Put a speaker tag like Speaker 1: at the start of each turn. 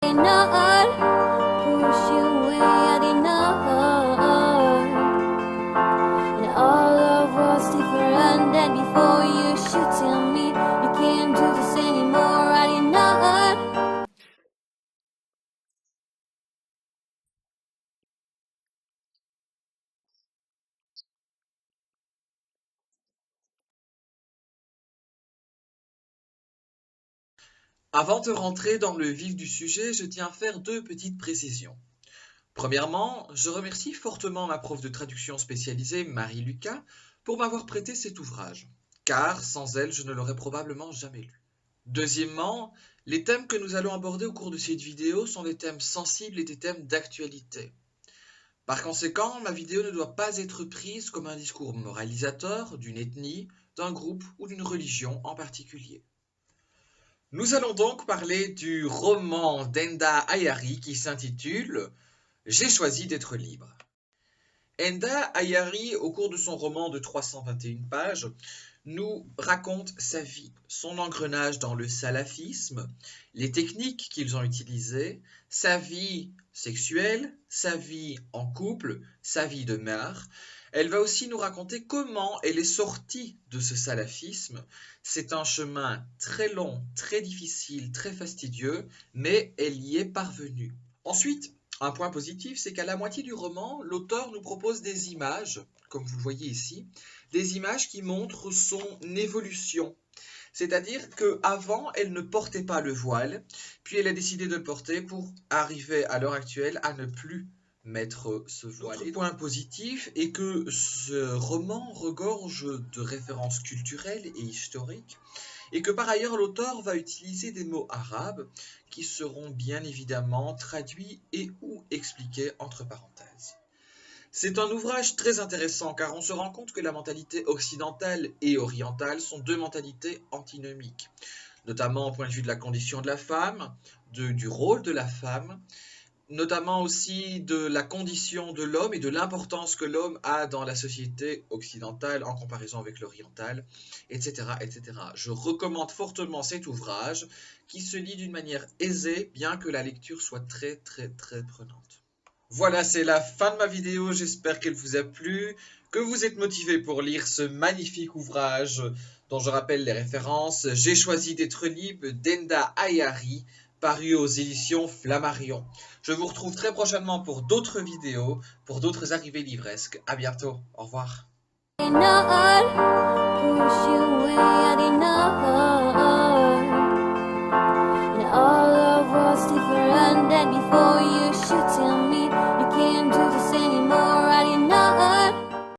Speaker 1: did not push you away, I did not. And all love was different than before. You should tell me you can't do this anymore, I did not.
Speaker 2: Avant de rentrer dans le vif du sujet, je tiens à faire deux petites précisions. Premièrement, je remercie fortement ma prof de traduction spécialisée, Marie-Lucas, pour m'avoir prêté cet ouvrage, car sans elle, je ne l'aurais probablement jamais lu. Deuxièmement, les thèmes que nous allons aborder au cours de cette vidéo sont des thèmes sensibles et des thèmes d'actualité. Par conséquent, ma vidéo ne doit pas être prise comme un discours moralisateur d'une ethnie, d'un groupe ou d'une religion en particulier. Nous allons donc parler du roman d'Enda Ayari qui s'intitule J'ai choisi d'être libre. Enda Ayari, au cours de son roman de 321 pages, nous raconte sa vie, son engrenage dans le salafisme, les techniques qu'ils ont utilisées, sa vie sexuelle, sa vie en couple, sa vie de mère. Elle va aussi nous raconter comment elle est sortie de ce salafisme. C'est un chemin très long, très difficile, très fastidieux, mais elle y est parvenue. Ensuite, un point positif, c'est qu'à la moitié du roman, l'auteur nous propose des images, comme vous le voyez ici, des images qui montrent son évolution. C'est-à-dire qu'avant, elle ne portait pas le voile, puis elle a décidé de le porter pour arriver à l'heure actuelle à ne plus mettre ce voile. L'autre point positif est que ce roman regorge de références culturelles et historiques, et que par ailleurs l'auteur va utiliser des mots arabes qui seront bien évidemment traduits et ou expliqués entre parenthèses. C'est un ouvrage très intéressant car on se rend compte que la mentalité occidentale et orientale sont deux mentalités antinomiques, notamment au point de vue de la condition de la femme, du rôle de la femme, notamment aussi de la condition de l'homme et de l'importance que l'homme a dans la société occidentale en comparaison avec l'orientale, etc., etc. Je recommande fortement cet ouvrage qui se lit d'une manière aisée, bien que la lecture soit très très très prenante. Voilà, c'est la fin de ma vidéo, j'espère qu'elle vous a plu, que vous êtes motivé pour lire ce magnifique ouvrage dont je rappelle les références. J'ai choisi d'être libre d'Enda Ayari, paru aux éditions Flammarion. Je vous retrouve très prochainement pour d'autres vidéos, pour d'autres arrivées livresques. À bientôt, au revoir.
Speaker 1: Did not push you away, I did not. And all love was different than before. You